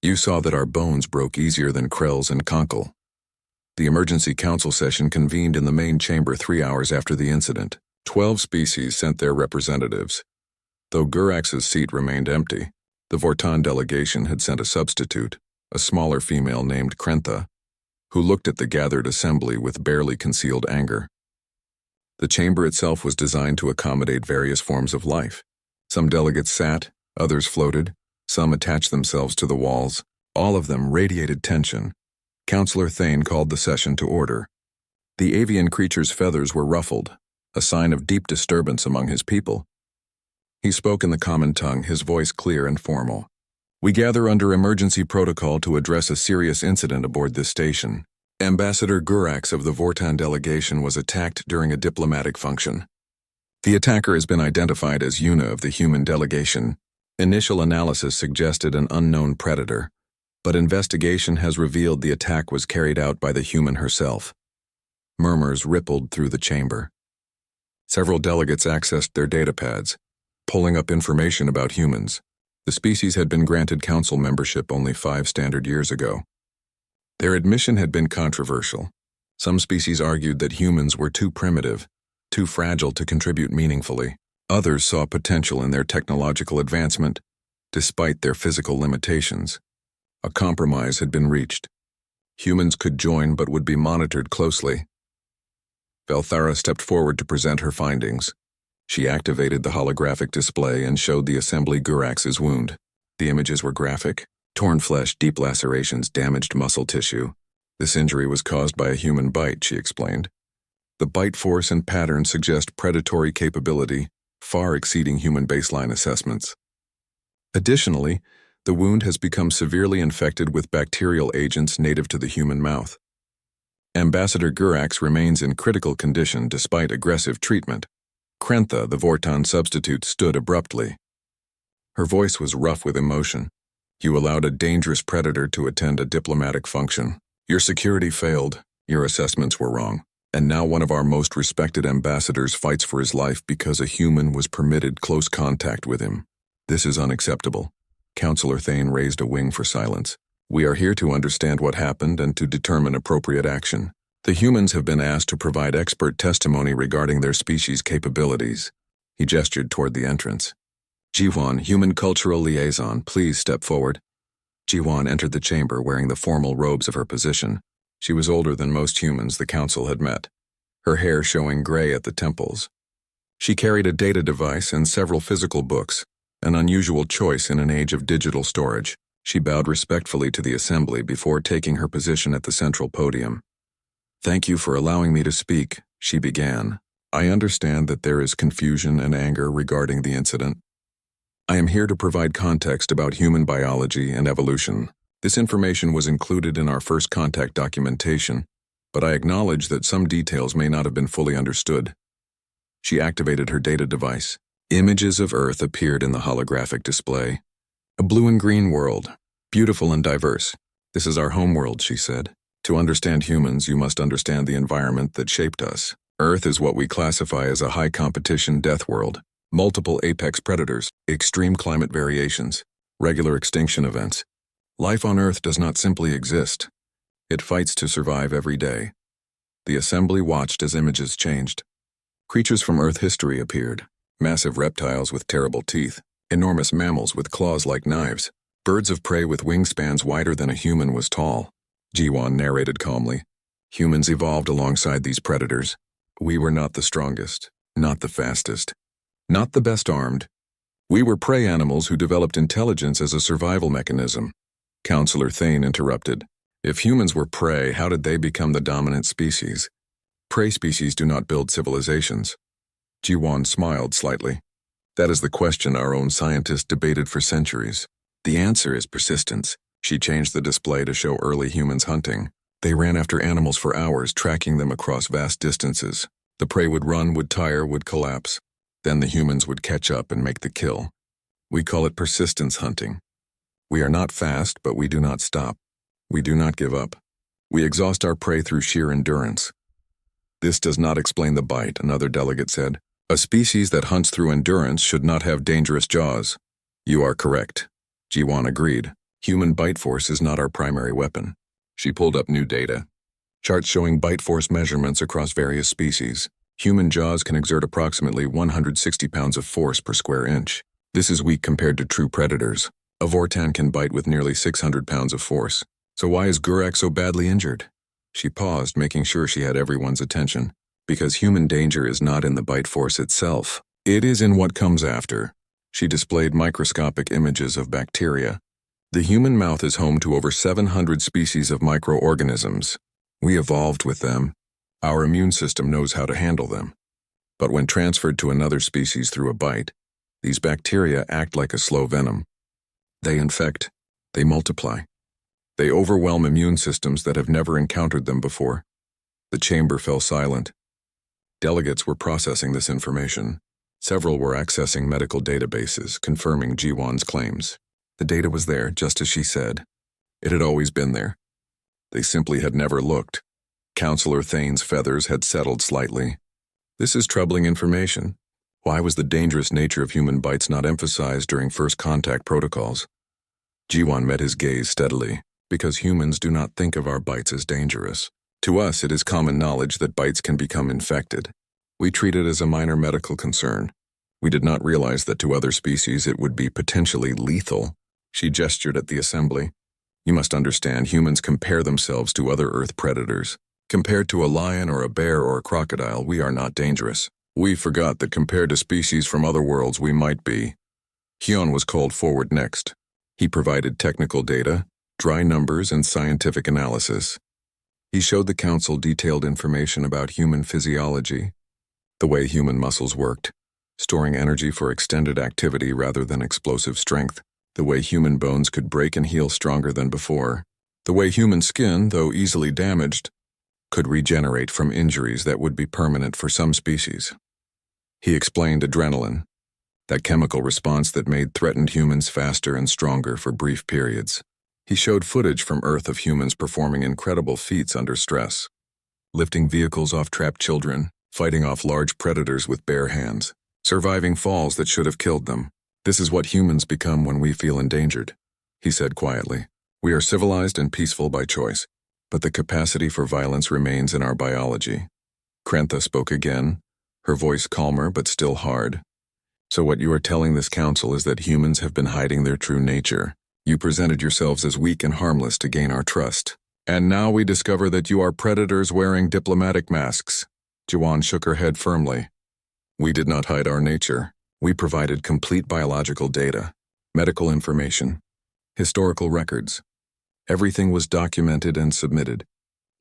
You saw that our bones broke easier than Krell's and Konkel. The emergency council session convened in the main chamber 3 hours after the incident. 12 species sent their representatives. Though Gurax's seat remained empty, the Vortan delegation had sent a substitute, a smaller female named Krentha, who looked at the gathered assembly with barely concealed anger. The chamber itself was designed to accommodate various forms of life. Some delegates sat, others floated, some attached themselves to the walls. All of them radiated tension. Councillor Thane called the session to order. The avian creature's feathers were ruffled, a sign of deep disturbance among his people. He spoke in the common tongue, his voice clear and formal. We gather under emergency protocol to address a serious incident aboard this station. Ambassador Gurax of the Vortan delegation was attacked during a diplomatic function. The attacker has been identified as Yuna of the human delegation. Initial analysis suggested an unknown predator, but investigation has revealed the attack was carried out by the human herself. Murmurs rippled through the chamber. Several delegates accessed their datapads, pulling up information about humans. The species had been granted council membership only 5 standard years ago. Their admission had been controversial. Some species argued that humans were too primitive, too fragile to contribute meaningfully. Others saw potential in their technological advancement, despite their physical limitations. A compromise had been reached. Humans could join but would be monitored closely. Velthara stepped forward to present her findings. She activated the holographic display and showed the assembly Gurax's wound. The images were graphic. Torn flesh, deep lacerations, damaged muscle tissue. This injury was caused by a human bite, she explained. The bite force and pattern suggest predatory capability, far exceeding human baseline assessments. Additionally, the wound has become severely infected with bacterial agents native to the human mouth. Ambassador Gurax remains in critical condition despite aggressive treatment. Krentha, the Vortan substitute, stood abruptly. Her voice was rough with emotion. You allowed a dangerous predator to attend a diplomatic function. Your security failed, your assessments were wrong, and now one of our most respected ambassadors fights for his life because a human was permitted close contact with him. This is unacceptable. Councillor Thane raised a wing for silence. We are here to understand what happened and to determine appropriate action. The humans have been asked to provide expert testimony regarding their species' capabilities. He gestured toward the entrance. Jiwan, Human Cultural Liaison, please step forward. Jiwan entered the chamber wearing the formal robes of her position. She was older than most humans the council had met, her hair showing gray at the temples. She carried a data device and several physical books, an unusual choice in an age of digital storage. She bowed respectfully to the assembly before taking her position at the central podium. Thank you for allowing me to speak, she began. I understand that there is confusion and anger regarding the incident. I am here to provide context about human biology and evolution. This information was included in our first contact documentation, but I acknowledge that some details may not have been fully understood. She activated her data device. Images of Earth appeared in the holographic display. A blue and green world, beautiful and diverse. This is our home world, she said. To understand humans, you must understand the environment that shaped us. Earth is what we classify as a high-competition death world. Multiple apex predators, extreme climate variations, regular extinction events. Life on Earth does not simply exist. It fights to survive every day. The assembly watched as images changed. Creatures from Earth history appeared. Massive reptiles with terrible teeth, enormous mammals with claws like knives, birds of prey with wingspans wider than a human was tall. Jiwan narrated calmly. Humans evolved alongside these predators. We were not the strongest, not the fastest, not the best armed. We were prey animals who developed intelligence as a survival mechanism. Councillor Thane interrupted. If humans were prey, how did they become the dominant species? Prey species do not build civilizations. Jiwan smiled slightly. That is the question our own scientists debated for centuries. The answer is persistence. She changed the display to show early humans hunting. They ran after animals for hours, tracking them across vast distances. The prey would run, would tire, would collapse. Then the humans would catch up and make the kill. We call it persistence hunting. We are not fast, but we do not stop. We do not give up. We exhaust our prey through sheer endurance. This does not explain the bite, another delegate said. A species that hunts through endurance should not have dangerous jaws. You are correct. Jiwan agreed. Human bite force is not our primary weapon. She pulled up new data. Charts showing bite force measurements across various species. Human jaws can exert approximately 160 pounds of force per square inch. This is weak compared to true predators. A Vortan can bite with nearly 600 pounds of force. So why is Gurak so badly injured? She paused, making sure she had everyone's attention. Because human danger is not in the bite force itself. It is in what comes after. She displayed microscopic images of bacteria. The human mouth is home to over 700 species of microorganisms. We evolved with them. Our immune system knows how to handle them. But when transferred to another species through a bite, these bacteria act like a slow venom. They infect. They multiply. They overwhelm immune systems that have never encountered them before. The chamber fell silent. Delegates were processing this information. Several were accessing medical databases, confirming Jiwan's claims. The data was there, just as she said. It had always been there. They simply had never looked. Counselor Thane's feathers had settled slightly. This is troubling information. Why was the dangerous nature of human bites not emphasized during first contact protocols? Jiwan met his gaze steadily, because humans do not think of our bites as dangerous. To us, it is common knowledge that bites can become infected. We treat it as a minor medical concern. We did not realize that to other species it would be potentially lethal. She gestured at the assembly. You must understand, humans compare themselves to other Earth predators. Compared to a lion or a bear or a crocodile, we are not dangerous. We forgot that compared to species from other worlds, we might be. Hyun was called forward next. He provided technical data, dry numbers, and scientific analysis. He showed the council detailed information about human physiology, the way human muscles worked, storing energy for extended activity rather than explosive strength, the way human bones could break and heal stronger than before, the way human skin, though easily damaged, could regenerate from injuries that would be permanent for some species. He explained adrenaline, that chemical response that made threatened humans faster and stronger for brief periods. He showed footage from Earth of humans performing incredible feats under stress, lifting vehicles off trapped children, fighting off large predators with bare hands, surviving falls that should have killed them. This is what humans become when we feel endangered, he said quietly. We are civilized and peaceful by choice, but the capacity for violence remains in our biology. Krantha spoke again, her voice calmer but still hard. So what you are telling this council is that humans have been hiding their true nature. You presented yourselves as weak and harmless to gain our trust. And now we discover that you are predators wearing diplomatic masks. Jiwan shook her head firmly. We did not hide our nature. We provided complete biological data, medical information, historical records. Everything was documented and submitted.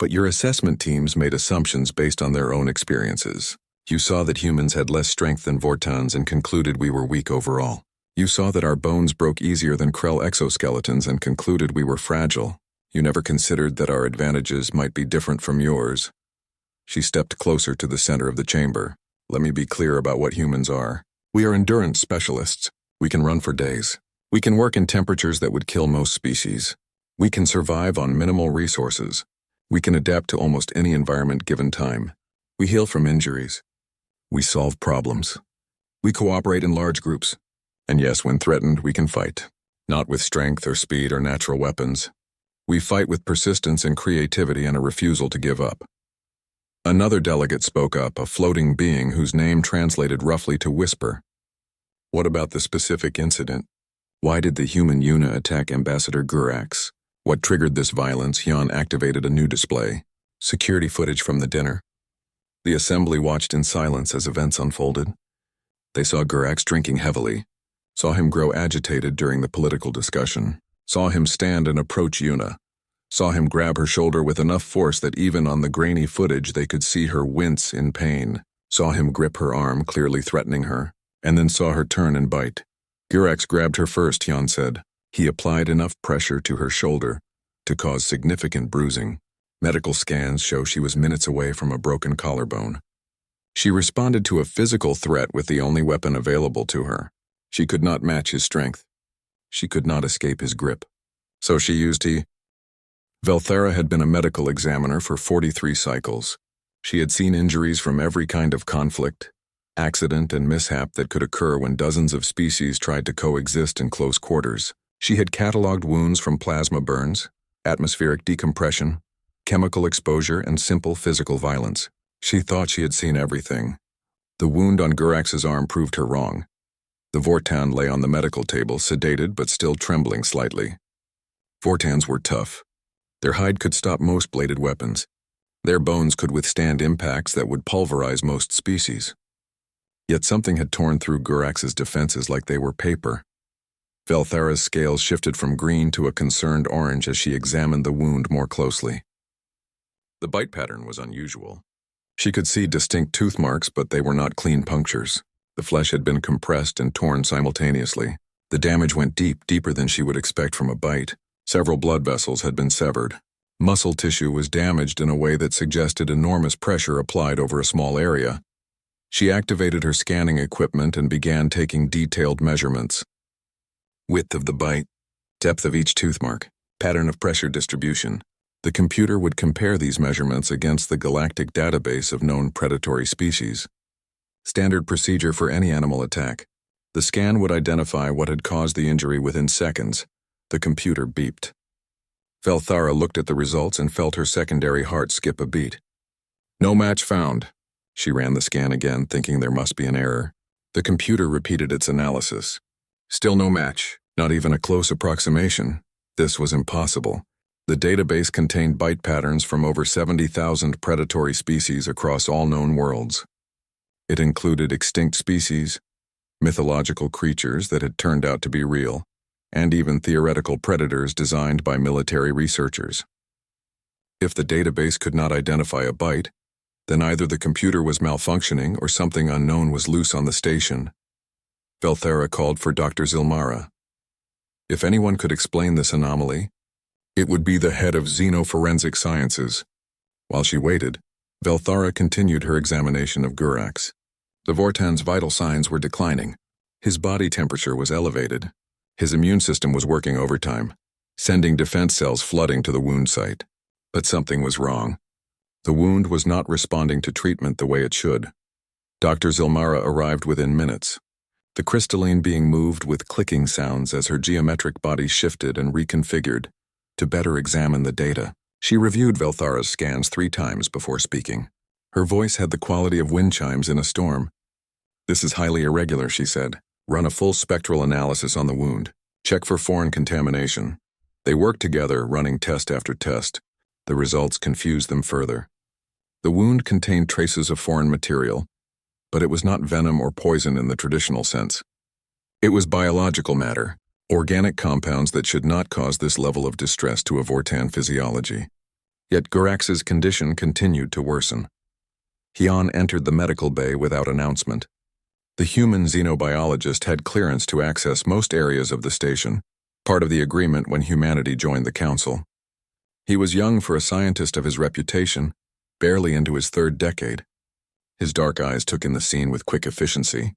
But your assessment teams made assumptions based on their own experiences. You saw that humans had less strength than Vortans and concluded we were weak overall. You saw that our bones broke easier than Krell exoskeletons and concluded we were fragile. You never considered that our advantages might be different from yours. She stepped closer to the center of the chamber. Let me be clear about what humans are. We are endurance specialists. We can run for days. We can work in temperatures that would kill most species. We can survive on minimal resources. We can adapt to almost any environment given time. We heal from injuries. We solve problems. We cooperate in large groups. And yes, when threatened, we can fight. Not with strength or speed or natural weapons. We fight with persistence and creativity and a refusal to give up. Another delegate spoke up, a floating being whose name translated roughly to whisper. What about the specific incident? Why did the human Yuna attack Ambassador Gurax? What triggered this violence? Hyun activated a new display. Security footage from the dinner. The assembly watched in silence as events unfolded. They saw Gurax drinking heavily, saw him grow agitated during the political discussion, saw him stand and approach Yuna, saw him grab her shoulder with enough force that even on the grainy footage they could see her wince in pain, saw him grip her arm, clearly threatening her, and then saw her turn and bite. Gurax grabbed her first, Hyun said. He applied enough pressure to her shoulder to cause significant bruising. Medical scans show she was minutes away from a broken collarbone. She responded to a physical threat with the only weapon available to her. She could not match his strength. She could not escape his grip. So she used Velthera had been a medical examiner for 43 cycles. She had seen injuries from every kind of conflict, accident, and mishap that could occur when dozens of species tried to coexist in close quarters. She had cataloged wounds from plasma burns, atmospheric decompression, chemical exposure, and simple physical violence. She thought she had seen everything. The wound on Gurax's arm proved her wrong. The Vortan lay on the medical table, sedated but still trembling slightly. Vortans were tough. Their hide could stop most bladed weapons. Their bones could withstand impacts that would pulverize most species. Yet something had torn through Gurax's defenses like they were paper. Velthara's scales shifted from green to a concerned orange as she examined the wound more closely. The bite pattern was unusual. She could see distinct tooth marks, but they were not clean punctures. The flesh had been compressed and torn simultaneously. The damage went deeper than she would expect from a bite. Several blood vessels had been severed. Muscle tissue was damaged in a way that suggested enormous pressure applied over a small area. She activated her scanning equipment and began taking detailed measurements. Width of the bite, depth of each tooth mark, pattern of pressure distribution. The computer would compare these measurements against the galactic database of known predatory species. Standard procedure for any animal attack. The scan would identify what had caused the injury within seconds. The computer beeped. Velthara looked at the results and felt her secondary heart skip a beat. No match found. She ran the scan again, thinking there must be an error. The computer repeated its analysis. Still no match, not even a close approximation. This was impossible. The database contained bite patterns from over 70,000 predatory species across all known worlds. It included extinct species, mythological creatures that had turned out to be real, and even theoretical predators designed by military researchers. If the database could not identify a bite, then either the computer was malfunctioning or something unknown was loose on the station. Velthara called for Dr. Zilmara. If anyone could explain this anomaly, it would be the head of xenoforensic sciences. While she waited, Velthara continued her examination of Gurax. The Vortan's vital signs were declining. His body temperature was elevated. His immune system was working overtime, sending defense cells flooding to the wound site. But something was wrong. The wound was not responding to treatment the way it should. Dr. Zilmara arrived within minutes, the crystalline being moved with clicking sounds as her geometric body shifted and reconfigured. To better examine the data, she reviewed Velthara's scans 3 times before speaking. Her voice had the quality of wind chimes in a storm. "This is highly irregular," she said. "Run a full spectral analysis on the wound. Check for foreign contamination." They worked together, running test after test. The results confused them further. The wound contained traces of foreign material, but it was not venom or poison in the traditional sense. It was biological matter, organic compounds that should not cause this level of distress to a Vortan physiology. Yet Gurax's condition continued to worsen. Hian entered the medical bay without announcement. The human xenobiologist had clearance to access most areas of the station, part of the agreement when humanity joined the council. He was young for a scientist of his reputation, barely into his 3rd decade. His dark eyes took in the scene with quick efficiency.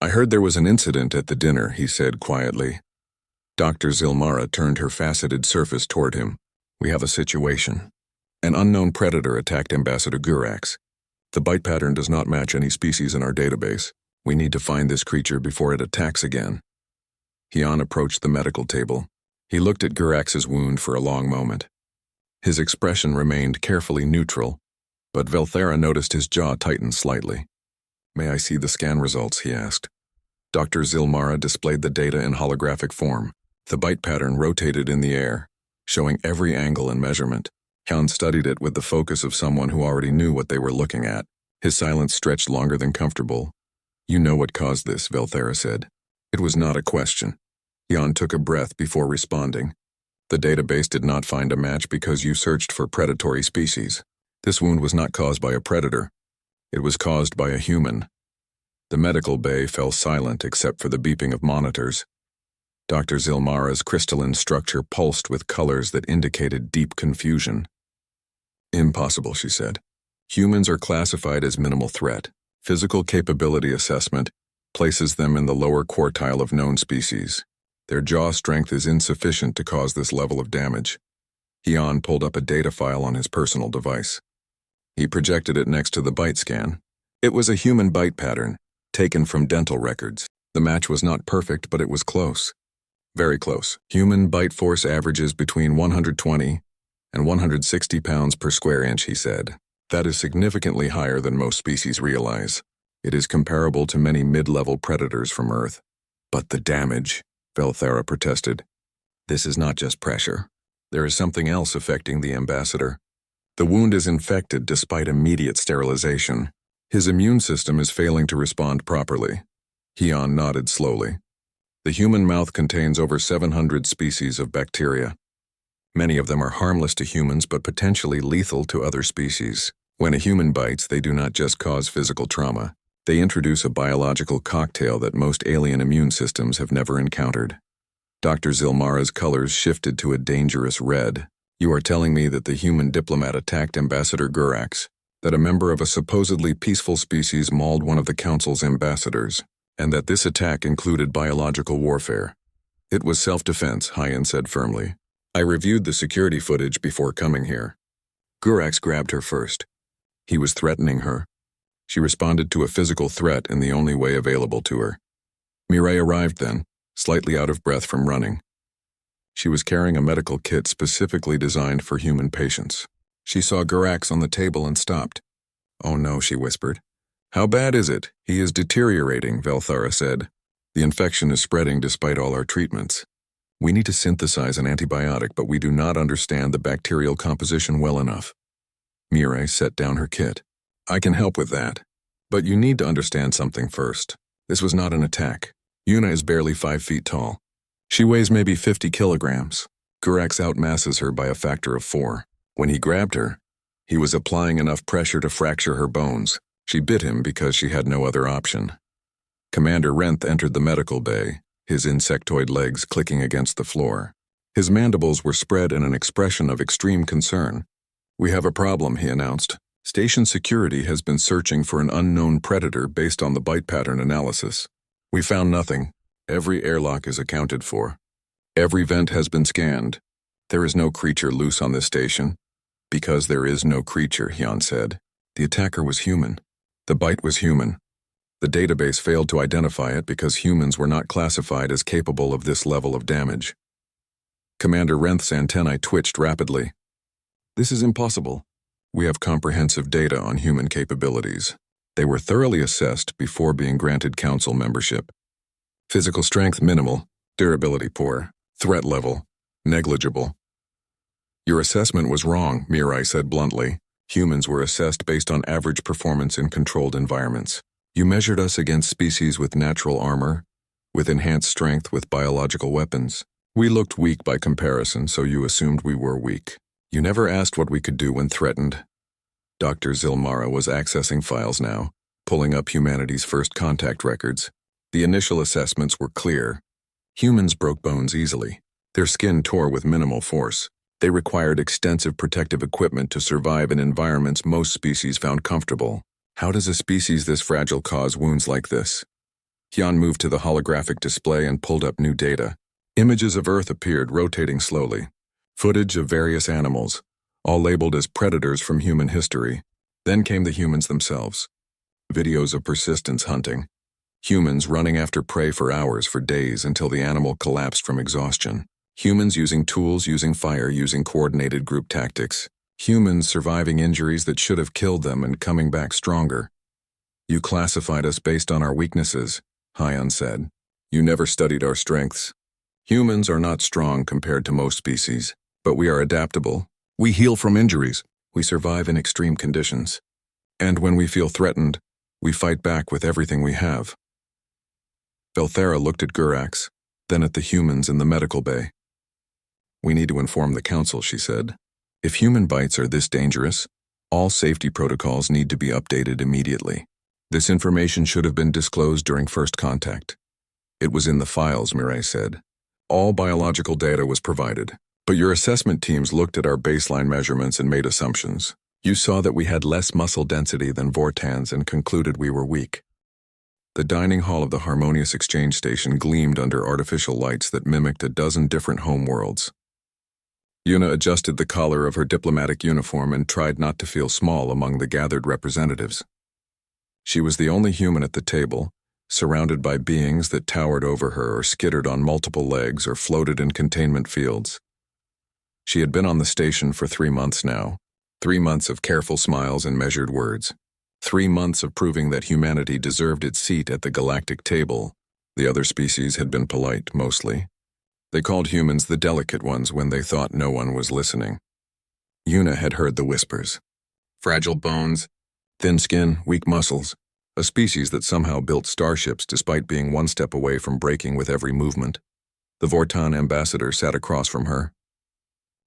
"I heard there was an incident at the dinner," he said quietly. Dr. Zilmara turned her faceted surface toward him. "We have a situation. An unknown predator attacked Ambassador Gurax. The bite pattern does not match any species in our database. We need to find this creature before it attacks again." Hian approached the medical table. He looked at Gurax's wound for a long moment. His expression remained carefully neutral, but Velthara noticed his jaw tighten slightly. "May I see the scan results?" he asked. Dr. Zilmara displayed the data in holographic form. The bite pattern rotated in the air, showing every angle and measurement. Hian studied it with the focus of someone who already knew what they were looking at. His silence stretched longer than comfortable. "You know what caused this," Velthara said. It was not a question. Hian took a breath before responding. "The database did not find a match because you searched for predatory species. This wound was not caused by a predator. It was caused by a human." The medical bay fell silent except for the beeping of monitors. Dr. Zilmara's crystalline structure pulsed with colors that indicated deep confusion. "Impossible," she said. "Humans are classified as minimal threat. Physical capability assessment places them in the lower quartile of known species. Their jaw strength is insufficient to cause this level of damage." Hian pulled up a data file on his personal device. He projected it next to the bite scan. It was a human bite pattern, taken from dental records. The match was not perfect, but it was close. Very close. Human bite force averages between 120 and 160 pounds per square inch, he said. That is significantly higher than most species realize. It is comparable to many mid-level predators from Earth. But the damage, Velthera protested. This is not just pressure. There is something else affecting the ambassador. The wound is infected despite immediate sterilization. His immune system is failing to respond properly. Hyun nodded slowly. The human mouth contains over 700 species of bacteria. Many of them are harmless to humans but potentially lethal to other species. When a human bites, they do not just cause physical trauma. They introduce a biological cocktail that most alien immune systems have never encountered. Dr. Zilmara's colors shifted to a dangerous red. You are telling me that the human diplomat attacked Ambassador Gurax, that a member of a supposedly peaceful species mauled one of the Council's ambassadors, and that this attack included biological warfare. It was self-defense, Hyun said firmly. I reviewed the security footage before coming here. Gurax grabbed her first. He was threatening her. She responded to a physical threat in the only way available to her. Mireille arrived then, slightly out of breath from running. She was carrying a medical kit specifically designed for human patients. She saw Gurax on the table and stopped. Oh no, she whispered. How bad is it? He is deteriorating, Velthara said. The infection is spreading despite all our treatments. We need to synthesize an antibiotic, but we do not understand the bacterial composition well enough. Mireille set down her kit. I can help with that. But you need to understand something first. This was not an attack. Yuna is barely 5 feet tall. She weighs maybe 50 kilograms. Gurax outmasses her by a factor of 4. When he grabbed her, he was applying enough pressure to fracture her bones. She bit him because she had no other option. Commander Renth entered the medical bay, his insectoid legs clicking against the floor. His mandibles were spread in an expression of extreme concern. We have a problem, he announced. Station security has been searching for an unknown predator based on the bite pattern analysis. We found nothing. Every airlock is accounted for. Every vent has been scanned. There is no creature loose on this station. Because there is no creature, Hyun said. The attacker was human. The bite was human. The database failed to identify it because humans were not classified as capable of this level of damage. Commander Renth's antennae twitched rapidly. This is impossible. We have comprehensive data on human capabilities. They were thoroughly assessed before being granted council membership. Physical strength minimal, durability poor, threat level negligible. Your assessment was wrong, Mireille said bluntly. Humans were assessed based on average performance in controlled environments. You measured us against species with natural armor, with enhanced strength with biological weapons. We looked weak by comparison, so you assumed we were weak. You never asked what we could do when threatened. Dr. Zilmara was accessing files now, pulling up humanity's first contact records. The initial assessments were clear. Humans broke bones easily. Their skin tore with minimal force. They required extensive protective equipment to survive in environments most species found comfortable. How does a species this fragile cause wounds like this? Hyun moved to the holographic display and pulled up new data. Images of Earth appeared, rotating slowly. Footage of various animals, all labeled as predators from human history. Then came the humans themselves. Videos of persistence hunting. Humans running after prey for hours, for days, until the animal collapsed from exhaustion. Humans using tools, using fire, using coordinated group tactics. Humans surviving injuries that should have killed them and coming back stronger. You classified us based on our weaknesses, Hyun said. You never studied our strengths. Humans are not strong compared to most species, but we are adaptable. We heal from injuries. We survive in extreme conditions. And when we feel threatened, we fight back with everything we have. Velthera looked at Gurax, then at the humans in the medical bay. We need to inform the council, she said. If human bites are this dangerous, all safety protocols need to be updated immediately. This information should have been disclosed during first contact. It was in the files, Mireille said. All biological data was provided, but your assessment teams looked at our baseline measurements and made assumptions. You saw that we had less muscle density than Vortans and concluded we were weak. The dining hall of the Harmonious Exchange Station gleamed under artificial lights that mimicked a dozen different home worlds. Yuna adjusted the collar of her diplomatic uniform and tried not to feel small among the gathered representatives. She was the only human at the table, surrounded by beings that towered over her or skittered on multiple legs or floated in containment fields. She had been on the station for 3 months now, 3 months of careful smiles and measured words, 3 months of proving that humanity deserved its seat at the galactic table. The other species had been polite, mostly. They called humans the delicate ones when they thought no one was listening. Una had heard the whispers. Fragile bones, thin skin, weak muscles, a species that somehow built starships despite being one step away from breaking with every movement. The Vortan ambassador sat across from her.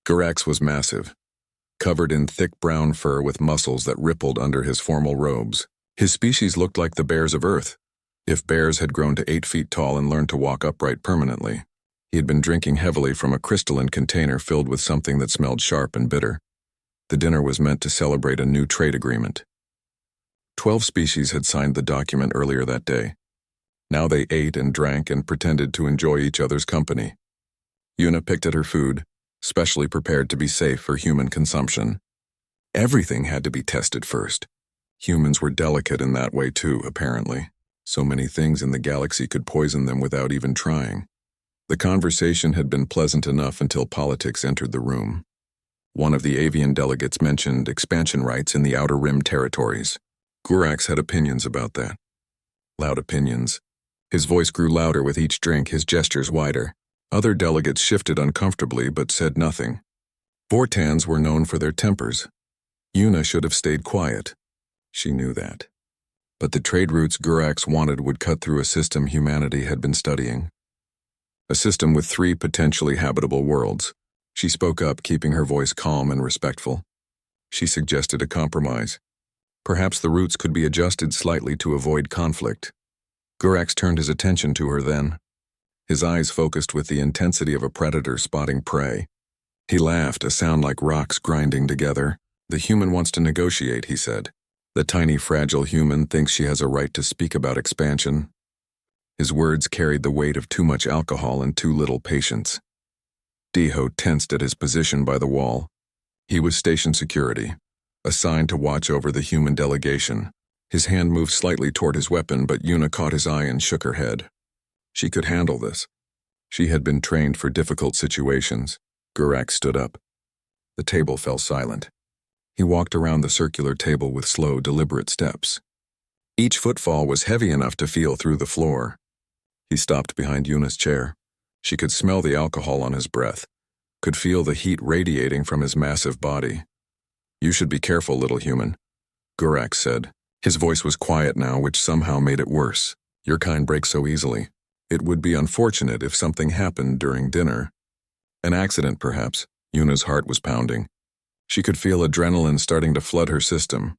Gurax was massive, covered in thick brown fur with muscles that rippled under his formal robes. His species looked like the bears of Earth, if bears had grown to 8 feet tall and learned to walk upright permanently. He had been drinking heavily from a crystalline container filled with something that smelled sharp and bitter. The dinner was meant to celebrate a new trade agreement. 12 species had signed the document earlier that day. Now they ate and drank and pretended to enjoy each other's company. Una picked at her food, specially prepared to be safe for human consumption. Everything had to be tested first. Humans were delicate in that way too, apparently. So many things in the galaxy could poison them without even trying. The conversation had been pleasant enough until politics entered the room. One of the avian delegates mentioned expansion rights in the Outer Rim territories. Gurax had opinions about that. Loud opinions. His voice grew louder with each drink, his gestures wider. Other delegates shifted uncomfortably but said nothing. Vortans were known for their tempers. Una should have stayed quiet. She knew that. But the trade routes Gurax wanted would cut through a system humanity had been studying. A system with 3 potentially habitable worlds. She spoke up, keeping her voice calm and respectful. She suggested a compromise. Perhaps the routes could be adjusted slightly to avoid conflict. Gurax turned his attention to her then. His eyes focused with the intensity of a predator spotting prey. He laughed, a sound like rocks grinding together. "The human wants to negotiate," he said. "The tiny, fragile human thinks she has a right to speak about expansion." His words carried the weight of too much alcohol and too little patience. Deho tensed at his position by the wall. He was station security, assigned to watch over the human delegation. His hand moved slightly toward his weapon, but Una caught his eye and shook her head. She could handle this. She had been trained for difficult situations. Gurax stood up. The table fell silent. He walked around the circular table with slow, deliberate steps. Each footfall was heavy enough to feel through the floor. He stopped behind Una's chair. She could smell the alcohol on his breath, could feel the heat radiating from his massive body. "You should be careful, little human," Gurax said. His voice was quiet now, which somehow made it worse. "Your kind breaks so easily. It would be unfortunate if something happened during dinner. An accident, perhaps." Una's heart was pounding. She could feel adrenaline starting to flood her system,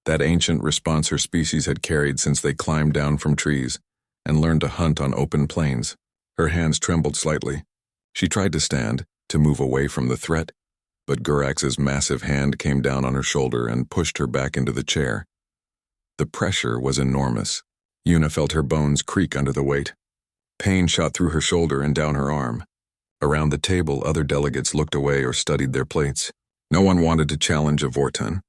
that ancient response her species had carried since they climbed down from trees and learned to hunt on open plains. Her hands trembled slightly. She tried to stand, to move away from the threat, but Gurax's massive hand came down on her shoulder and pushed her back into the chair. The pressure was enormous. Una felt her bones creak under the weight. Pain shot through her shoulder and down her arm. Around the table, other delegates looked away or studied their plates. No one wanted to challenge a Vortan.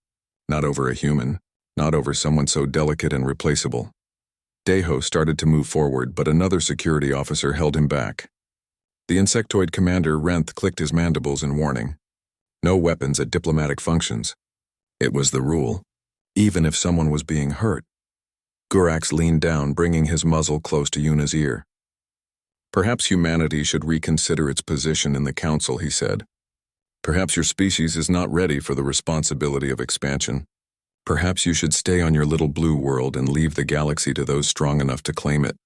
Not over a human. Not over someone so delicate and replaceable. Deho started to move forward, but another security officer held him back. The insectoid commander, Renth, clicked his mandibles in warning. No weapons at diplomatic functions. It was the rule, even if someone was being hurt. Gurax leaned down, bringing his muzzle close to Una's ear. "Perhaps humanity should reconsider its position in the council," he said. "Perhaps your species is not ready for the responsibility of expansion. Perhaps you should stay on your little blue world and leave the galaxy to those strong enough to claim it."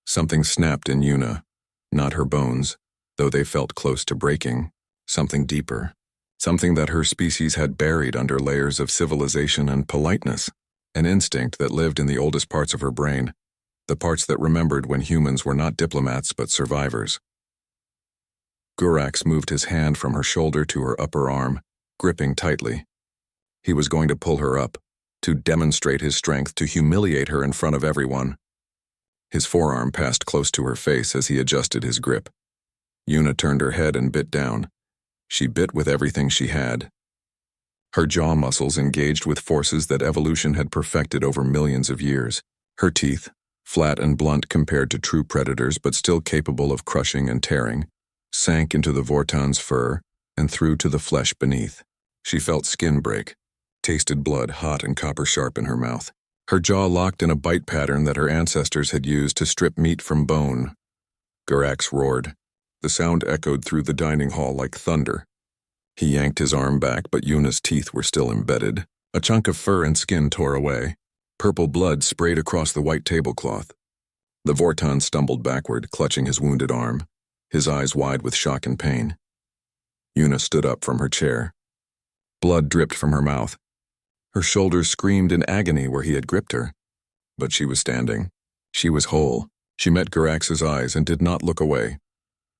Something snapped in Una, not her bones, though they felt close to breaking. Something deeper. Something that her species had buried under layers of civilization and politeness. An instinct that lived in the oldest parts of her brain, the parts that remembered when humans were not diplomats but survivors. Gurax moved his hand from her shoulder to her upper arm, gripping tightly. He was going to pull her up, to demonstrate his strength, to humiliate her in front of everyone. His forearm passed close to her face as he adjusted his grip. Una turned her head and bit down. She bit with everything she had. Her jaw muscles engaged with forces that evolution had perfected over millions of years. Her teeth, flat and blunt compared to true predators but still capable of crushing and tearing, sank into the Vortan's fur and through to the flesh beneath. She felt skin break, tasted blood hot and copper-sharp in her mouth. Her jaw locked in a bite pattern that her ancestors had used to strip meat from bone. Gurax roared. The sound echoed through the dining hall like thunder. He yanked his arm back, but Yuna's teeth were still embedded. A chunk of fur and skin tore away. Purple blood sprayed across the white tablecloth. The Vortan stumbled backward, clutching his wounded arm, his eyes wide with shock and pain. Yuna stood up from her chair. Blood dripped from her mouth. Her shoulders screamed in agony where he had gripped her. But she was standing. She was whole. She met Gurax's eyes and did not look away.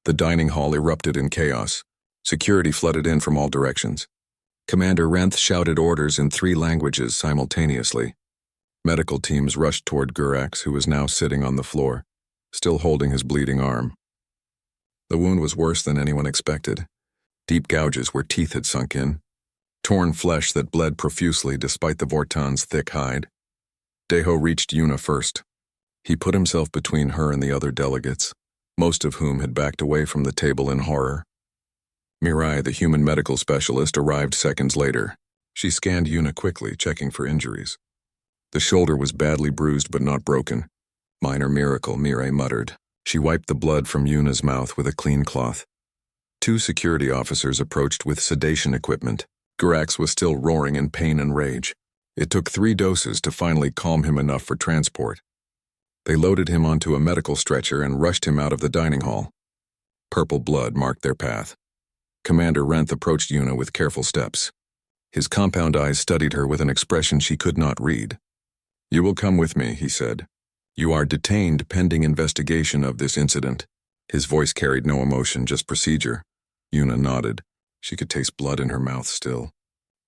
The dining hall erupted in chaos. Security flooded in from all directions. Commander Renth shouted orders in 3 languages simultaneously. Medical teams rushed toward Gurax, who was now sitting on the floor, still holding his bleeding arm. The wound was worse than anyone expected. Deep gouges where teeth had sunk in. Torn flesh that bled profusely despite the Vortan's thick hide. Deho reached Yuna first. He put himself between her and the other delegates, most of whom had backed away from the table in horror. Mirai, the human medical specialist, arrived seconds later. She scanned Yuna quickly, checking for injuries. The shoulder was badly bruised but not broken. Minor miracle, Mirai muttered. She wiped the blood from Yuna's mouth with a clean cloth. 2 security officers approached with sedation equipment. Gurax was still roaring in pain and rage. It took 3 doses to finally calm him enough for transport. They loaded him onto a medical stretcher and rushed him out of the dining hall. Purple blood marked their path. Commander Renth approached Yuna with careful steps. His compound eyes studied her with an expression she could not read. "You will come with me," he said. "You are detained pending investigation of this incident." His voice carried no emotion, just procedure. Yuna nodded. She could taste blood in her mouth still.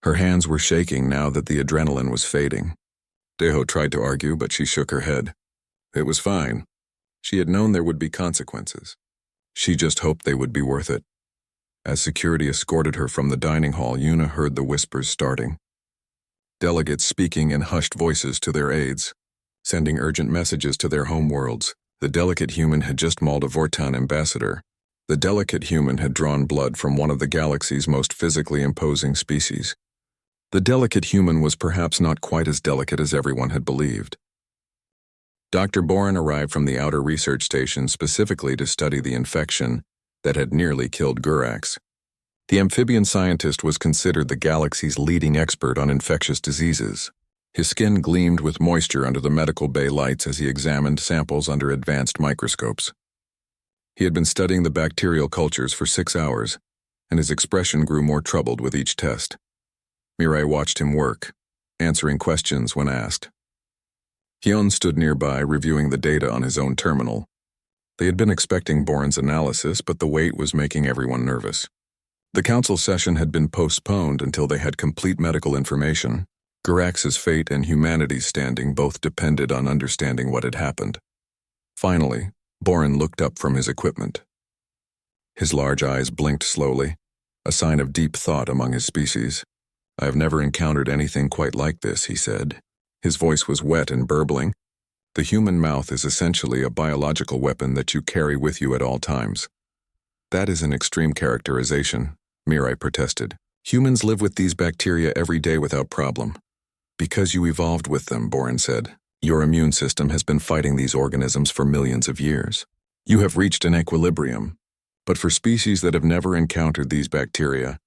Her hands were shaking now that the adrenaline was fading. Deho tried to argue, but she shook her head. It was fine. She had known there would be consequences. She just hoped they would be worth it. As security escorted her from the dining hall, Yuna heard the whispers starting. Delegates speaking in hushed voices to their aides, sending urgent messages to their home worlds. The delicate human had just mauled a Vortan ambassador. The delicate human had drawn blood from one of the galaxy's most physically imposing species. The delicate human was perhaps not quite as delicate as everyone had believed. Dr. Boren arrived from the outer research station specifically to study the infection that had nearly killed Gurax. The amphibian scientist was considered the galaxy's leading expert on infectious diseases. His skin gleamed with moisture under the medical bay lights as he examined samples under advanced microscopes. He had been studying the bacterial cultures for 6 hours, and his expression grew more troubled with each test. Mirai watched him work, answering questions when asked. Hyun stood nearby, reviewing the data on his own terminal. They had been expecting Boren's analysis, but the wait was making everyone nervous. The council session had been postponed until they had complete medical information. Gurax's fate and humanity's standing both depended on understanding what had happened. Finally, Boren looked up from his equipment. His large eyes blinked slowly, a sign of deep thought among his species. "I have never encountered anything quite like this," he said. His voice was wet and burbling. "The human mouth is essentially a biological weapon that you carry with you at all times." "That is an extreme characterization," Mirai protested. "Humans live with these bacteria every day without problem." "Because you evolved with them," Boren said. "Your immune system has been fighting these organisms for millions of years. You have reached an equilibrium. But for species that have never encountered these bacteria,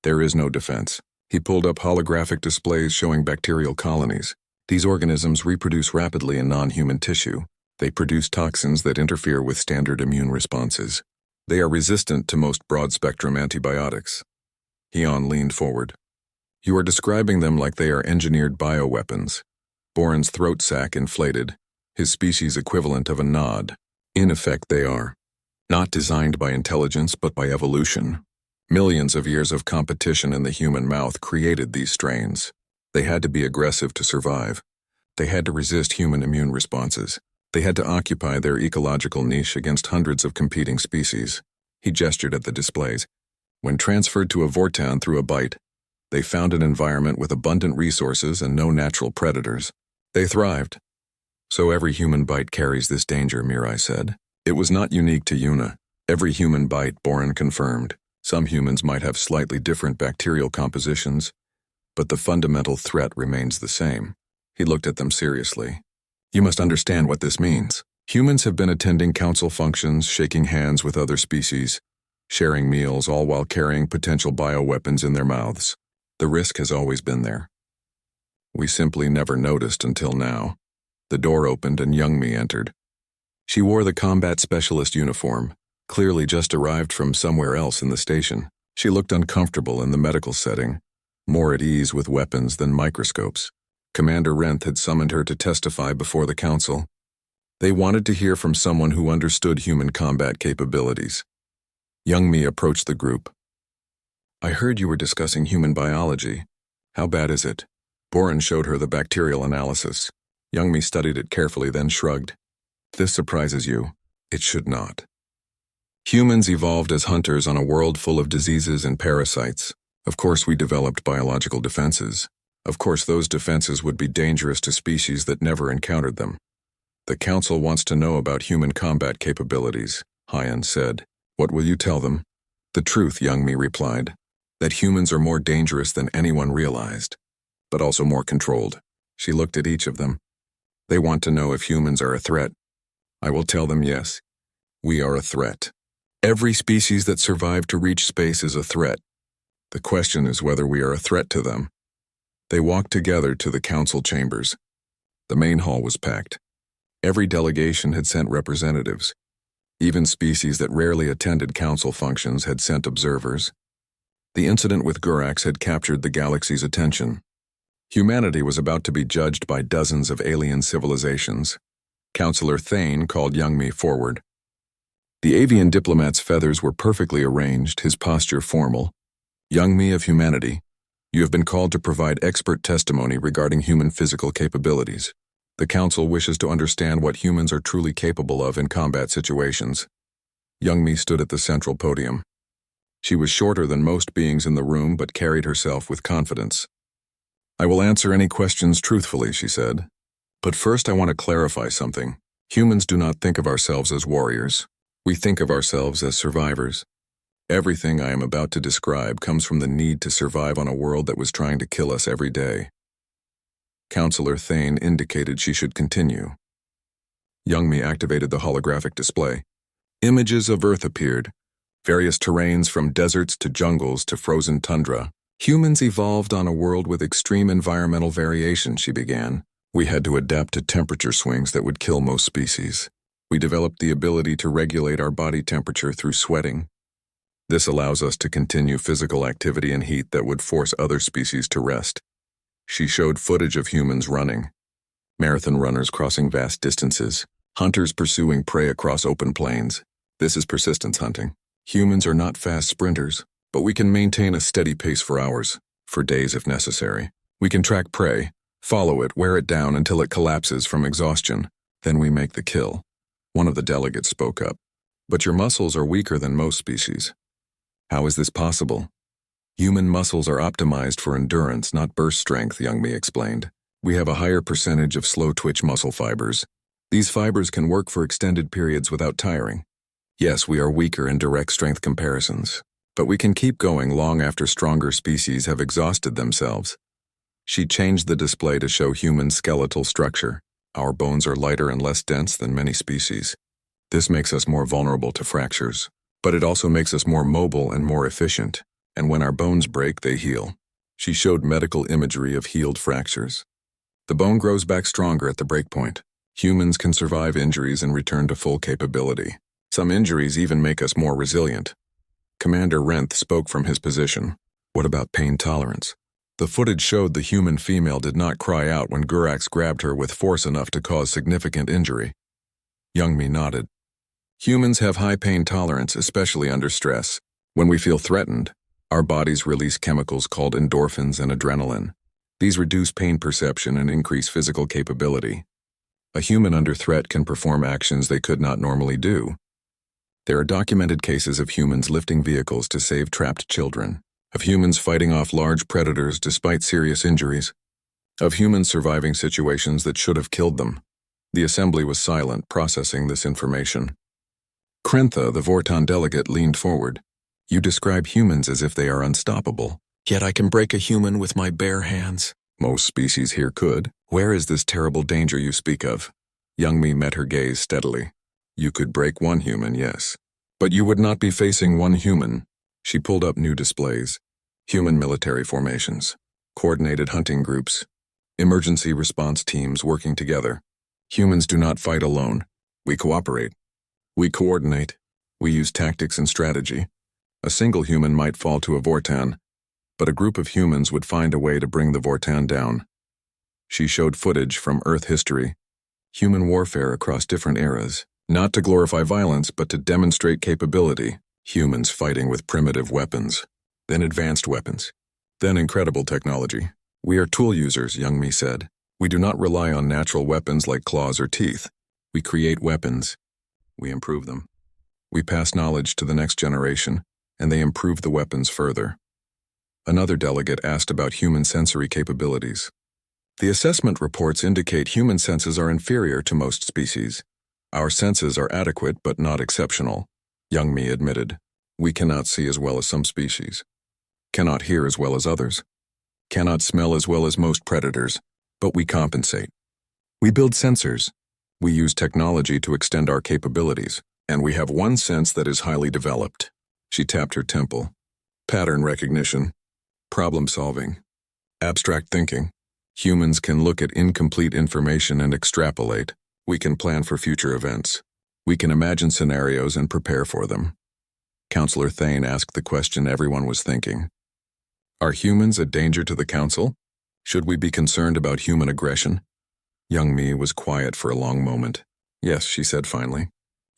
there is no defense." He pulled up holographic displays showing bacterial colonies. These organisms reproduce rapidly in non-human tissue. They produce toxins that interfere with standard immune responses. They are resistant to most broad-spectrum antibiotics. Hyun leaned forward. "You are describing them like they are engineered bioweapons." Boren's throat sac inflated, his species equivalent of a nod. "In effect, they are. Not designed by intelligence, but by evolution. Millions of years of competition in the human mouth created these strains. They had to be aggressive to survive. They had to resist human immune responses. They had to occupy their ecological niche against hundreds of competing species." He gestured at the displays. "When transferred to a Vortan through a bite, they found an environment with abundant resources and no natural predators. They thrived. So every human bite carries this danger, Mirai said. It was not unique to Yuna. Every human bite, Boren confirmed. Some humans might have slightly different bacterial compositions, but the fundamental threat remains the same. He looked at them seriously. You must understand what this means. Humans have been attending council functions, shaking hands with other species, sharing meals, all while carrying potential bioweapons in their mouths. The risk has always been there. We simply never noticed until now. The door opened and Youngmi entered. She wore the combat specialist uniform, clearly just arrived from somewhere else in the station. She looked uncomfortable in the medical setting, more at ease with weapons than microscopes. Commander Renth had summoned her to testify before the council. They wanted to hear from someone who understood human combat capabilities. Youngmi approached the group. I heard you were discussing human biology. How bad is it? Boren showed her the bacterial analysis. Youngmi studied it carefully, then shrugged. This surprises you. It should not. Humans evolved as hunters on a world full of diseases and parasites. Of course, we developed biological defenses. Of course, those defenses would be dangerous to species that never encountered them. The Council wants to know about human combat capabilities, Hyan said. What will you tell them? The truth, Youngmi replied. That humans are more dangerous than anyone realized, but also more controlled. She looked at each of them. They want to know if humans are a threat. I will tell them yes. We are a threat. Every species that survived to reach space is a threat. The question is whether we are a threat to them. They walked together to the council chambers. The main hall was packed. Every delegation had sent representatives. Even species that rarely attended council functions had sent observers. The incident with Gurax had captured the galaxy's attention. Humanity was about to be judged by dozens of alien civilizations. Councillor Thane called Youngmi forward. The avian diplomat's feathers were perfectly arranged, his posture formal. Youngmi of humanity, you have been called to provide expert testimony regarding human physical capabilities. The Council wishes to understand what humans are truly capable of in combat situations. Youngmi stood at the central podium. She was shorter than most beings in the room but carried herself with confidence. I will answer any questions truthfully, she said. But first I want to clarify something. Humans do not think of ourselves as warriors. We think of ourselves as survivors. Everything I am about to describe comes from the need to survive on a world that was trying to kill us every day. Councillor Thane indicated she should continue. Youngmi activated the holographic display. Images of Earth appeared. Various terrains from deserts to jungles to frozen tundra. Humans evolved on a world with extreme environmental variation, she began. We had to adapt to temperature swings that would kill most species. We developed the ability to regulate our body temperature through sweating. This allows us to continue physical activity in heat that would force other species to rest. She showed footage of humans running. Marathon runners crossing vast distances. Hunters pursuing prey across open plains. This is persistence hunting. Humans are not fast sprinters, but we can maintain a steady pace for hours, for days if necessary. We can track prey, follow it, wear it down until it collapses from exhaustion. Then we make the kill. One of the delegates spoke up. But your muscles are weaker than most species. How is this possible? Human muscles are optimized for endurance, not burst strength, Youngmi explained. We have a higher percentage of slow-twitch muscle fibers. These fibers can work for extended periods without tiring. Yes, we are weaker in direct strength comparisons, but we can keep going long after stronger species have exhausted themselves. She changed the display to show human skeletal structure. Our bones are lighter and less dense than many species. This makes us more vulnerable to fractures, but it also makes us more mobile and more efficient. And when our bones break, they heal. She showed medical imagery of healed fractures. The bone grows back stronger at the breakpoint. Humans can survive injuries and return to full capability. Some injuries even make us more resilient. Commander Renth spoke from his position. What about pain tolerance? The footage showed the human female did not cry out when Gurax grabbed her with force enough to cause significant injury. Youngmi nodded. Humans have high pain tolerance, especially under stress. When we feel threatened, our bodies release chemicals called endorphins and adrenaline. These reduce pain perception and increase physical capability. A human under threat can perform actions they could not normally do. There are documented cases of humans lifting vehicles to save trapped children, of humans fighting off large predators despite serious injuries, of humans surviving situations that should have killed them. The assembly was silent, processing this information. Krentha, the Vortan delegate, leaned forward. You describe humans as if they are unstoppable. Yet I can break a human with my bare hands. Most species here could. Where is this terrible danger you speak of? Youngmi met her gaze steadily. You could break one human, yes. But you would not be facing one human. She pulled up new displays. Human military formations. Coordinated hunting groups. Emergency response teams working together. Humans do not fight alone. We cooperate. We coordinate. We use tactics and strategy. A single human might fall to a Vortan, but a group of humans would find a way to bring the Vortan down. She showed footage from Earth history, human warfare across different eras, not to glorify violence but to demonstrate capability, humans fighting with primitive weapons, then advanced weapons, then incredible technology. We are tool users, Youngmi said. We do not rely on natural weapons like claws or teeth. We create weapons. We improve them. We pass knowledge to the next generation, and they improve the weapons further. Another delegate asked about human sensory capabilities. The assessment reports indicate human senses are inferior to most species. Our senses are adequate but not exceptional, Youngmi admitted. We cannot see as well as some species, cannot hear as well as others, cannot smell as well as most predators, but we compensate. We build sensors. We use technology to extend our capabilities, and we have one sense that is highly developed. She tapped her temple. Pattern recognition, problem solving, abstract thinking. Humans can look at incomplete information and extrapolate. We can plan for future events. We can imagine scenarios and prepare for them. Counselor Thane asked the question everyone was thinking. Are humans a danger to the Council? Should we be concerned about human aggression? Youngmi was quiet for a long moment. Yes, she said finally.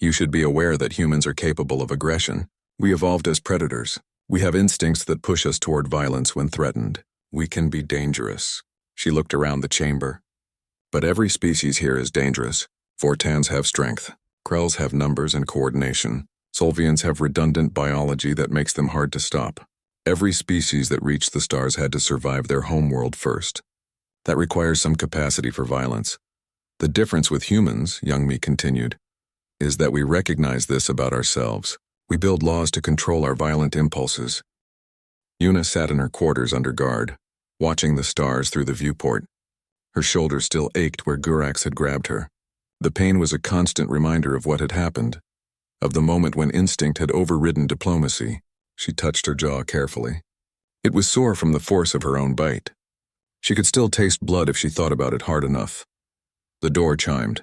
You should be aware that humans are capable of aggression. We evolved as predators. We have instincts that push us toward violence when threatened. We can be dangerous. She looked around the chamber. But every species here is dangerous. Vortans have strength. Krells have numbers and coordination. Solvians have redundant biology that makes them hard to stop. Every species that reached the stars had to survive their homeworld first. That requires some capacity for violence. The difference with humans, Youngmi continued, is that we recognize this about ourselves. We build laws to control our violent impulses. Yuna sat in her quarters under guard, watching the stars through the viewport. Her shoulder still ached where Gurax had grabbed her. The pain was a constant reminder of what had happened, of the moment when instinct had overridden diplomacy. She touched her jaw carefully. It was sore from the force of her own bite. She could still taste blood if she thought about it hard enough. The door chimed.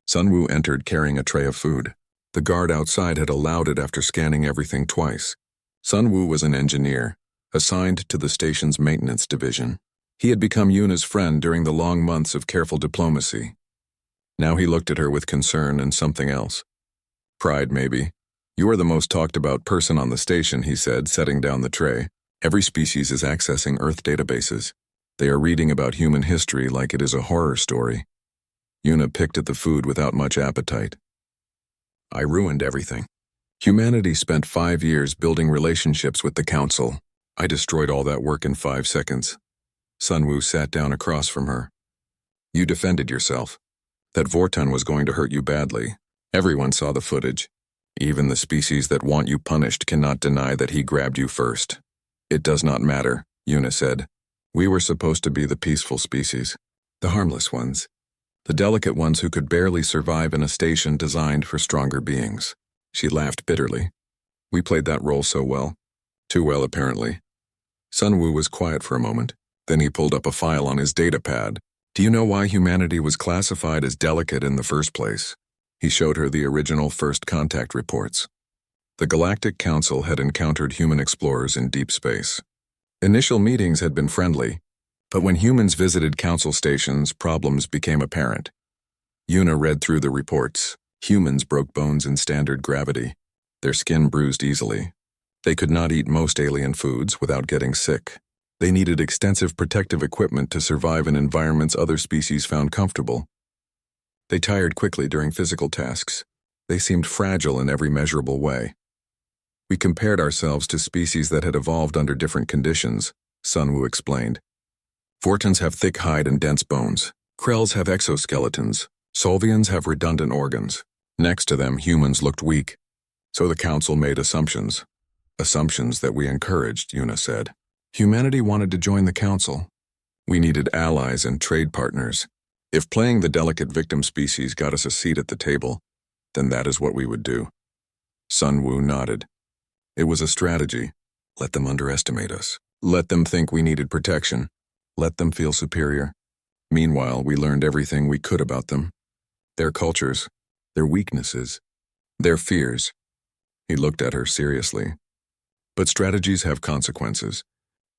Sunwoo entered carrying a tray of food. The guard outside had allowed it after scanning everything twice. Sunwoo was an engineer, assigned to the station's maintenance division. He had become Yuna's friend during the long months of careful diplomacy. Now he looked at her with concern and something else. Pride, maybe. You are the most talked about person on the station, he said, setting down the tray. Every species is accessing Earth databases. They are reading about human history like it is a horror story. Yuna picked at the food without much appetite. I ruined everything. Humanity spent 5 years building relationships with the Council. I destroyed all that work in 5 seconds. Sunwoo sat down across from her. You defended yourself. That Vortan was going to hurt you badly. Everyone saw the footage. Even the species that want you punished cannot deny that he grabbed you first. It does not matter, Yuna said. We were supposed to be the peaceful species, the harmless ones, the delicate ones who could barely survive in a station designed for stronger beings. She laughed bitterly. We played that role so well. Too well, apparently. Sunwoo was quiet for a moment. Then he pulled up a file on his datapad. Do you know why humanity was classified as delicate in the first place? He showed her the original first contact reports. The Galactic Council had encountered human explorers in deep space. Initial meetings had been friendly, but when humans visited Council stations, problems became apparent. Yuna read through the reports. Humans broke bones in standard gravity. Their skin bruised easily. They could not eat most alien foods without getting sick. They needed extensive protective equipment to survive in environments other species found comfortable. They tired quickly during physical tasks. They seemed fragile in every measurable way. We compared ourselves to species that had evolved under different conditions, Sunwoo explained. Vortans have thick hide and dense bones. Krells have exoskeletons, Solvians have redundant organs. Next to them, humans looked weak. So the council made assumptions. Assumptions that we encouraged, Yuna said. Humanity wanted to join the council. We needed allies and trade partners. If playing the delicate victim species got us a seat at the table, then that is what we would do. Sun Wu nodded. It was a strategy. Let them underestimate us. Let them think we needed protection. Let them feel superior. Meanwhile, we learned everything we could about them. Their cultures, their weaknesses, their fears. He looked at her seriously. But strategies have consequences.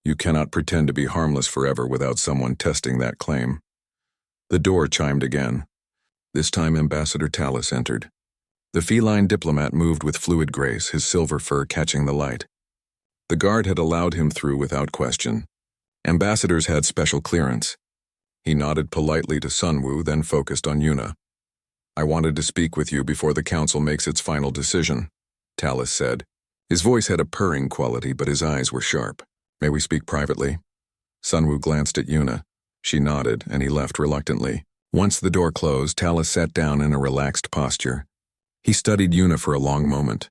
You cannot pretend to be harmless forever without someone testing that claim. The door chimed again. This time Ambassador Talus entered. The feline diplomat moved with fluid grace, his silver fur catching the light. The guard had allowed him through without question. Ambassadors had special clearance. He nodded politely to Sun Wu, then focused on Yuna. I wanted to speak with you before the council makes its final decision, Talus said. His voice had a purring quality, but his eyes were sharp. May we speak privately? Sun Wu glanced at Yuna. She nodded, and he left reluctantly. Once the door closed, Talus sat down in a relaxed posture. He studied Yuna for a long moment.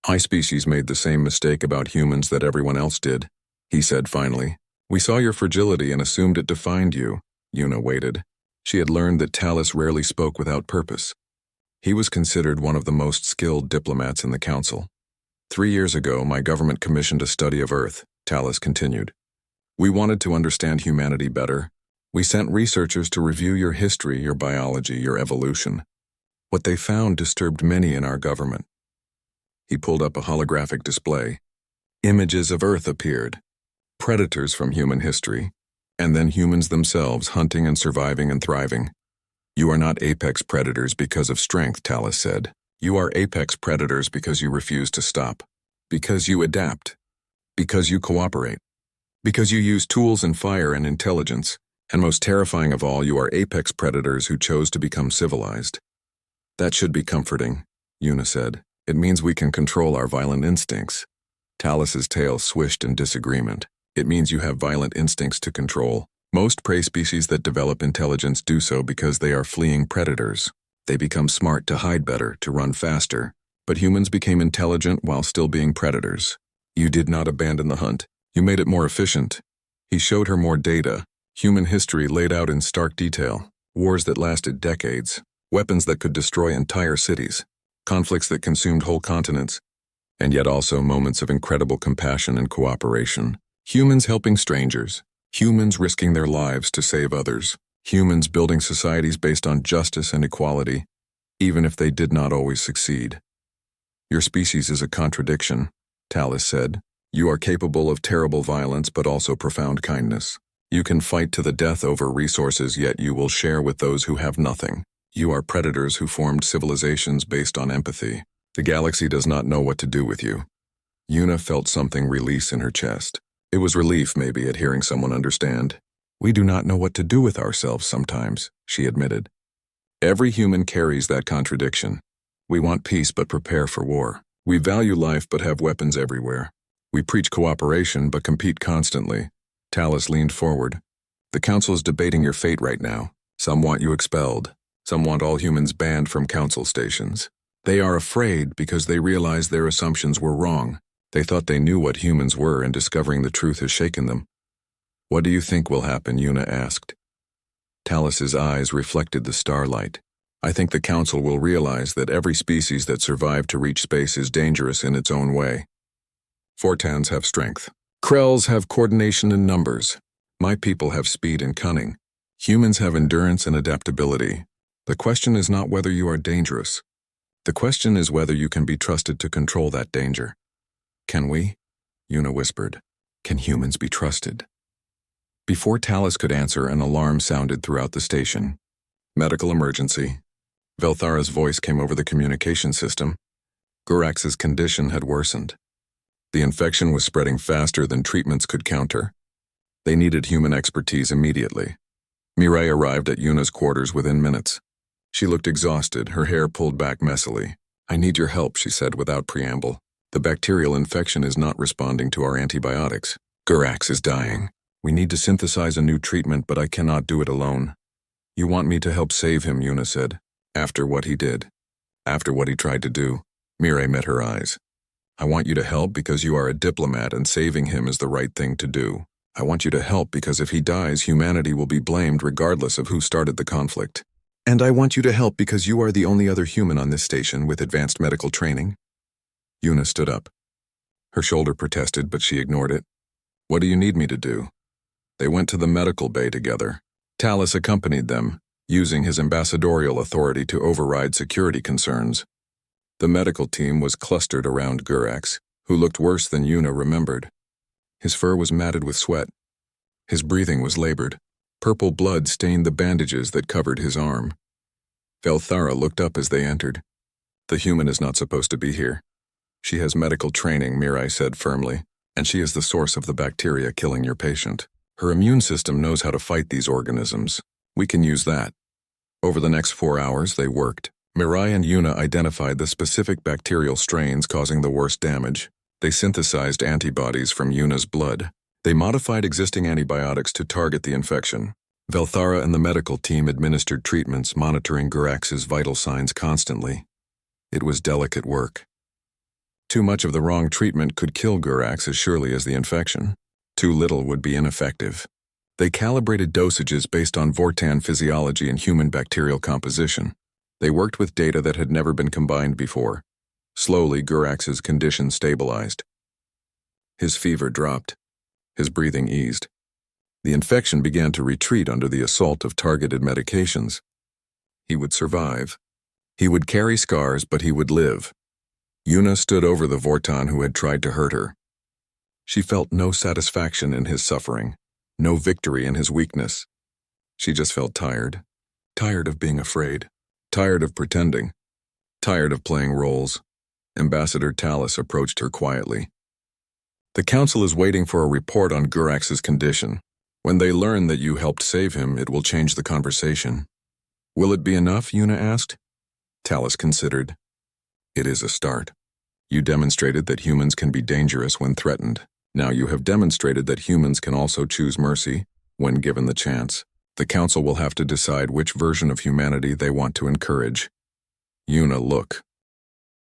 High species made the same mistake about humans that everyone else did, he said finally. We saw your fragility and assumed it defined you. Yuna waited. She had learned that Talus rarely spoke without purpose. He was considered one of the most skilled diplomats in the council. 3 years ago, my government commissioned a study of Earth, Talus continued. We wanted to understand humanity better. We sent researchers to review your history, your biology, your evolution. What they found disturbed many in our government. He pulled up a holographic display. Images of Earth appeared. Predators from human history, and then humans themselves hunting and surviving and thriving. You are not apex predators because of strength, Talus said. You are apex predators because you refuse to stop, because you adapt, because you cooperate, because you use tools and fire and intelligence, and most terrifying of all, you are apex predators who chose to become civilized. That should be comforting, Yuna said. It means we can control our violent instincts. Talus's tail swished in disagreement. It means you have violent instincts to control. Most prey species that develop intelligence do so because they are fleeing predators. They become smart to hide better, to run faster. But humans became intelligent while still being predators. You did not abandon the hunt. You made it more efficient. He showed her more data. Human history laid out in stark detail. Wars that lasted decades. Weapons that could destroy entire cities. Conflicts that consumed whole continents. And yet also moments of incredible compassion and cooperation. Humans helping strangers. Humans risking their lives to save others. Humans building societies based on justice and equality, even if they did not always succeed. Your species is a contradiction, Talus said. You are capable of terrible violence but also profound kindness. You can fight to the death over resources, yet you will share with those who have nothing. You are predators who formed civilizations based on empathy. The galaxy does not know what to do with you. Yuna felt something release in her chest. It was relief, maybe, at hearing someone understand. We do not know what to do with ourselves sometimes, she admitted. Every human carries that contradiction. We want peace but prepare for war. We value life but have weapons everywhere. We preach cooperation but compete constantly. Talus leaned forward. The council is debating your fate right now. Some want you expelled. Some want all humans banned from council stations. They are afraid because they realize their assumptions were wrong. They thought they knew what humans were, and discovering the truth has shaken them. What do you think will happen? Yuna asked. Talus's eyes reflected the starlight. I think the council will realize that every species that survived to reach space is dangerous in its own way. Fortans have strength. Krells have coordination and numbers. My people have speed and cunning. Humans have endurance and adaptability. The question is not whether you are dangerous. The question is whether you can be trusted to control that danger. Can we? Yuna whispered. Can humans be trusted? Before Talus could answer, an alarm sounded throughout the station. Medical emergency. Velthara's voice came over the communication system. Gurax's condition had worsened. The infection was spreading faster than treatments could counter. They needed human expertise immediately. Mireille arrived at Yuna's quarters within minutes. She looked exhausted, her hair pulled back messily. I need your help, she said without preamble. The bacterial infection is not responding to our antibiotics. Gurax is dying. We need to synthesize a new treatment, but I cannot do it alone. You want me to help save him, Yuna said. After what he did. After what he tried to do. Mirai met her eyes. I want you to help because you are a diplomat and saving him is the right thing to do. I want you to help because if he dies, humanity will be blamed regardless of who started the conflict. And I want you to help because you are the only other human on this station with advanced medical training. Yuna stood up. Her shoulder protested, but she ignored it. What do you need me to do? They went to the medical bay together. Talus accompanied them, using his ambassadorial authority to override security concerns. The medical team was clustered around Gurax, who looked worse than Yuna remembered. His fur was matted with sweat. His breathing was labored. Purple blood stained the bandages that covered his arm. Velthara looked up as they entered. The human is not supposed to be here. She has medical training, Mirai said firmly, and she is the source of the bacteria killing your patient. Her immune system knows how to fight these organisms. We can use that. Over the next 4 hours, they worked. Mirai and Yuna identified the specific bacterial strains causing the worst damage. They synthesized antibodies from Yuna's blood. They modified existing antibiotics to target the infection. Velthara and the medical team administered treatments, monitoring Gurax's vital signs constantly. It was delicate work. Too much of the wrong treatment could kill Gurax as surely as the infection. Too little would be ineffective. They calibrated dosages based on Vortan physiology and human bacterial composition. They worked with data that had never been combined before. Slowly, Gurax's condition stabilized. His fever dropped. His breathing eased. The infection began to retreat under the assault of targeted medications. He would survive. He would carry scars, but he would live. Yuna stood over the Vortan who had tried to hurt her. She felt no satisfaction in his suffering, no victory in his weakness. She just felt tired. Tired of being afraid. Tired of pretending. Tired of playing roles. Ambassador Talus approached her quietly. The council is waiting for a report on Gurax's condition. When they learn that you helped save him, it will change the conversation. Will it be enough, Yuna asked. Talus considered. It is a start. You demonstrated that humans can be dangerous when threatened. Now you have demonstrated that humans can also choose mercy when given the chance. The council will have to decide which version of humanity they want to encourage. Yuna, look.